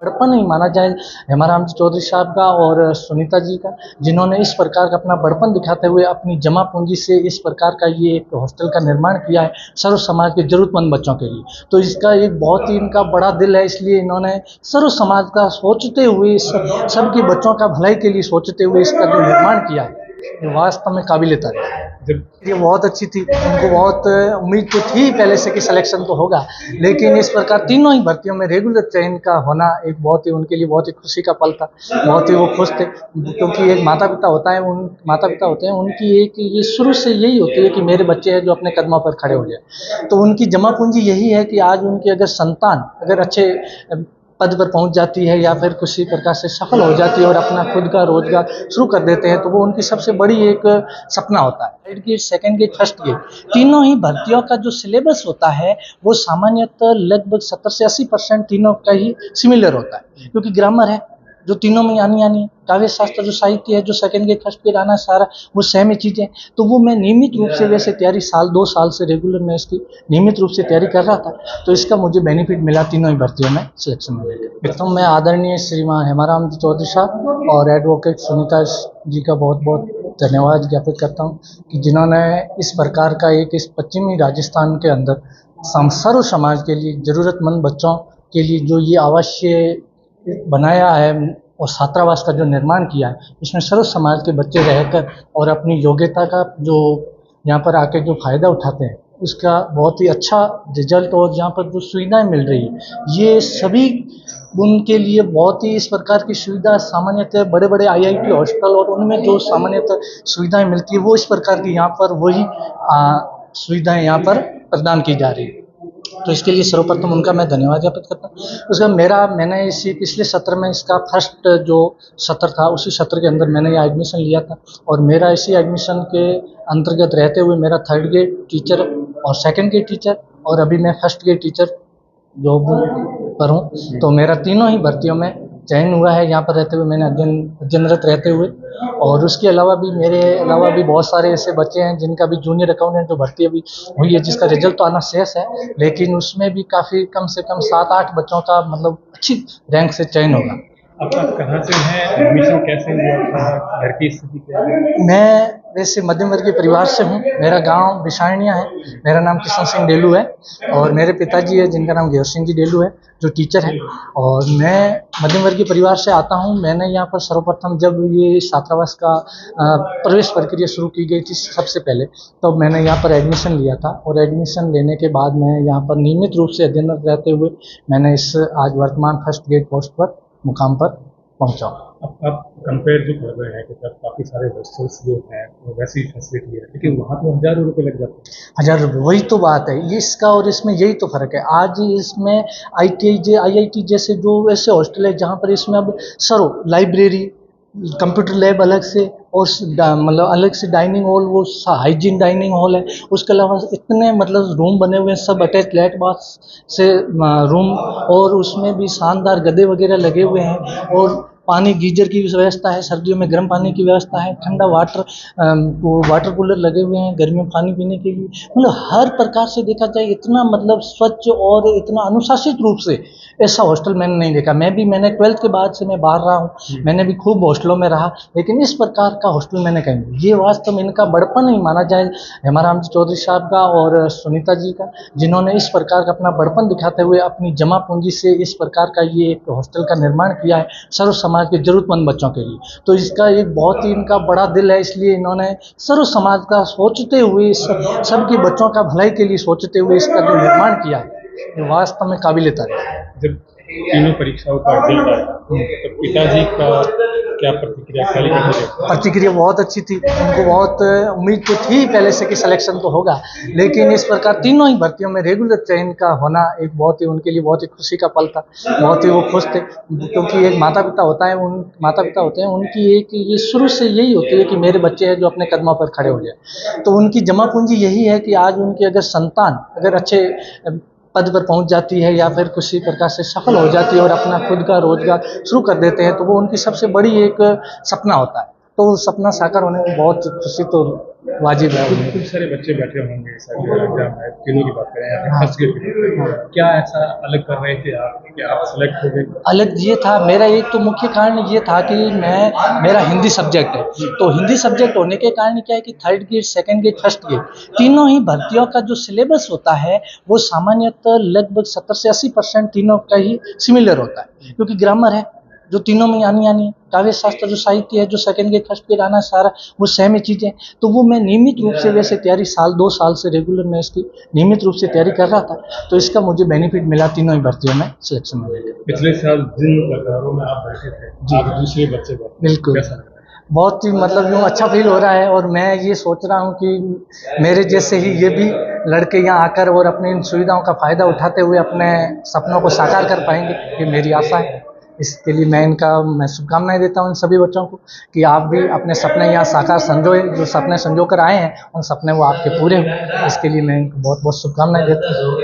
बड़पन नहीं माना जाए हेमाराम चौधरी साहब का और सुनीता जी का, जिन्होंने इस प्रकार का अपना बड़पन दिखाते हुए अपनी जमा पूंजी से इस प्रकार का ये एक हॉस्टल का निर्माण किया है सर्व समाज के जरूरतमंद बच्चों के लिए। तो इसका एक बहुत ही इनका बड़ा दिल है, इसलिए इन्होंने सर्व समाज का सोचते हुए सबके बच्चों का भलाई के लिए सोचते हुए इसका जो निर्माण किया है, ये वास्तव में काबिल तारीफ है। ये बहुत अच्छी थी, उनको बहुत उम्मीद तो थी पहले से कि सिलेक्शन तो होगा, लेकिन इस प्रकार तीनों ही भर्तियों में रेगुलर चयन का होना एक बहुत ही उनके लिए बहुत ही खुशी का पल था। बहुत ही वो खुश थे, क्योंकि एक माता पिता होता है, उन माता पिता होते हैं, उनकी एक ये शुरू से यही होती है कि मेरे बच्चे हैं जो अपने कदमों पर खड़े हो जाए। तो उनकी जमा पूंजी यही है कि आज उनकी अगर संतान अगर अच्छे पद पर पहुंच जाती है या फिर किसी प्रकार से सफल हो जाती है और अपना खुद का रोजगार शुरू कर देते हैं, तो वो उनकी सबसे बड़ी एक सपना होता है। Third grade, second grade, first grade, तीनों ही भर्तियों का जो सिलेबस होता है वो सामान्यतः लगभग 70 से 80% तीनों का ही सिमिलर होता है, क्योंकि ग्रामर है जो तीनों में आनी है, काव्य शास्त्र जो साहित्य है जो सेकंड गेट फर्स्ट गेट आना सारा वो सेम ही चीज़ें। तो वो मैं नियमित रूप से वैसे तैयारी 1-2 साल से रेगुलर मैं इसकी नियमित रूप से तैयारी कर रहा था, तो इसका मुझे बेनिफिट मिला तीनों ही भर्तियों में सिलेक्शन में लेकर। तो मैं आदरणीय श्रीमान हेमाराम चौधरी साहब और एडवोकेट सुनीता जी का बहुत बहुत धन्यवाद ज्ञापित करता हूँ कि जिन्होंने इस प्रकार का एक इस पश्चिमी राजस्थान के अंदर सर्व समाज के लिए ज़रूरतमंद बच्चों के लिए जो ये आवासीय बनाया है और छात्रावास का जो निर्माण किया है, इसमें सर्व समाज के बच्चे रहकर और अपनी योग्यता का जो यहाँ पर आके जो फ़ायदा उठाते हैं उसका बहुत ही अच्छा रिजल्ट और यहाँ पर जो सुविधाएं मिल रही है, ये सभी उनके लिए बहुत ही इस प्रकार की सुविधा सामान्यतः बड़े बड़े IIT हॉस्पिटल और उनमें जो सामान्यतः सुविधाएं मिलती है वो इस प्रकार की यहाँ पर वही सुविधाएं यहाँ पर प्रदान की जा रही है। तो इसके लिए सर्वप्रथम उनका मैं धन्यवाद ज्ञापित करता हूँ। उसका मैंने इसी पिछले सत्र में इसका फर्स्ट जो सत्र था उसी सत्र के अंदर मैंने ये एडमिशन लिया था और मेरा इसी एडमिशन के अंतर्गत रहते हुए मेरा थर्ड ग्रेड टीचर और सेकंड ग्रेड टीचर और अभी मैं फर्स्ट ग्रेड टीचर जॉब पर हूँ। तो मेरा तीनों ही भर्तियों में चयन हुआ है यहाँ पर रहते हुए, मैंने अध्ययनरत रहते हुए। और उसके अलावा भी मेरे अलावा भी बहुत सारे ऐसे बच्चे हैं जिनका भी जूनियर अकाउंटेंट जो भर्ती अभी हुई है जिसका रिजल्ट तो आना शेष है, लेकिन उसमें भी काफ़ी कम से कम 7-8 बच्चों का मतलब अच्छी रैंक से चयन होगा। आपका कहाँ से है, एडमिशन कैसे हुआ, घर की स्थिति क्या है? मैं वैसे मध्यम वर्गीय परिवार से हूँ, मेरा गांव बिसारनिया है, मेरा नाम किशन सिंह डेलू है और मेरे पिताजी है जिनका नाम घेवर सिंह जी डेलू है जो टीचर है और मैं मध्यम वर्गीय परिवार से आता हूँ। मैंने यहाँ पर सर्वप्रथम जब ये छात्रावास का प्रवेश प्रक्रिया शुरू की गई थी सबसे पहले, तब मैंने यहाँ पर एडमिशन लिया था और एडमिशन लेने के बाद मैं यहाँ पर नियमित रूप से अध्ययनरत रहते हुए मैंने इस आज वर्तमान फर्स्ट ग्रेड पोस्ट पर मुकाम पर पहुँचा। अब कंपेयर जो कर रहे हैं कि तब काफ़ी सारे हॉस्टल्स जो हैं वो वैसी फैसिलिटी है, लेकिन वहाँ तो हज़ारों रुपये लग जाते हैं। 1000 रुपये, वही तो बात है, ये इसका और इसमें यही तो फ़र्क है। आज इसमें IIT जैसे जो ऐसे हॉस्टल है जहाँ पर इसमें अब लाइब्रेरी, कंप्यूटर लैब अलग से और मतलब अलग से डाइनिंग हॉल, वो हाइजीन डाइनिंग हॉल है। उसके अलावा इतने मतलब रूम बने हुए हैं सब अटैच लेट बाथ से रूम, और उसमें भी शानदार गद्दे वगैरह लगे हुए हैं और पानी गीजर की व्यवस्था है, सर्दियों में गर्म पानी की व्यवस्था है, ठंडा वाटर कूलर लगे हुए हैं गर्मियों में पानी पीने के लिए। मतलब हर प्रकार से देखा जाए इतना मतलब स्वच्छ और इतना अनुशासित रूप से ऐसा हॉस्टल मैंने नहीं देखा। मैंने 12th के बाद से मैं बाहर रहा हूँ, मैंने भी खूब हॉस्टलों में रहा, लेकिन इस प्रकार का हॉस्टल मैंने कहीं नहीं। ये वास्तव में इनका बड़पन नहीं माना जाए हेमाराम चौधरी साहब का और सुनीता जी का, जिन्होंने इस प्रकार का अपना बड़पन दिखाते हुए अपनी जमा पूंजी से इस प्रकार का ये एक हॉस्टल का निर्माण किया है सर्व समाज के जरूरतमंद बच्चों के लिए। तो इसका एक बहुत ही इनका बड़ा दिल है, इसलिए इन्होंने सर्व समाज का सोचते हुए सबके बच्चों का भलाई के लिए सोचते हुए इसका जो निर्माण किया है, ये वास्तव में काबिल तारीफ है। जब तीनों परीक्षाओं का रिजल्ट आया तो पिताजी का क्या प्रतिक्रिया बहुत अच्छी थी, उनको बहुत उम्मीद तो थी पहले से कि सिलेक्शन तो होगा, लेकिन इस प्रकार तीनों ही भर्तियों में रेगुलर चयन का होना एक बहुत ही उनके लिए बहुत ही खुशी का पल था। बहुत ही वो खुश थे, क्योंकि एक माता पिता होते हैं, उनकी एक ये शुरू से यही होती है कि मेरे बच्चे हैं जो अपने कदमों पर खड़े हो जाए। तो उनकी जमा पूंजी यही है कि आज उनकी अगर संतान अगर अच्छे पद पर पहुंच जाती है या फिर किसी प्रकार से सफल हो जाती है और अपना खुद का रोजगार शुरू कर देते हैं, तो वो उनकी सबसे बड़ी एक सपना होता है। तो सपना साकार होने में बहुत खुशी तो वाजिब है। कुछ सारे बच्चे बैठे होंगे सर एग्जाम है, तीनों की बात करें या फिर फर्स्ट ग्रेड की बात करें, क्या ऐसा अलग कर रहे थे आप कि आप सेलेक्ट हो गए? अलग ये था, मेरा एक तो मुख्य कारण ये था कि मेरा हिंदी सब्जेक्ट है, तो हिंदी सब्जेक्ट होने के कारण क्या है कि third grade, second grade, first grade तीनों ही भर्तियों का जो सिलेबस होता है वो सामान्यतः लगभग 70 से 80% तीनों का ही सिमिलर होता है, क्योंकि ग्रामर है जो तीनों में आनी आनी है, काव्य शास्त्र जो साहित्य है जो सेकंड ग्रेड फर्स्ट ग्रेड आना सारा वो सेम ही चीज़ें हैं। तो वो मैं नियमित रूप से वैसे तैयारी 2 साल से रेगुलर मैं इसकी नियमित रूप से तैयारी कर रहा था, तो इसका मुझे बेनिफिट मिला तीनों ही भर्तियों में सिलेक्शन में। पिछले साल जिन कतारों में आप बैठे थे जी। आप दूसरे बच्चे बैठे, बिल्कुल। कैसा लग रहा है? बहुत ही मतलब यूँ अच्छा फील हो रहा है, और मैं ये सोच रहा हूँ कि मेरे जैसे ही ये भी लड़के यहाँ आकर और अपनी इन सुविधाओं का फ़ायदा उठाते हुए अपने सपनों को साकार कर पाएंगे, ये मेरी आशा है। इसके लिए मैं शुभकामनाएं देता हूँ इन सभी बच्चों को कि आप भी अपने सपने यहाँ साकार संजोए, जो सपने संजो कर आए हैं उन सपने वो आपके पूरे हों, इसके लिए मैं इनको बहुत बहुत शुभकामनाएं देता हूँ।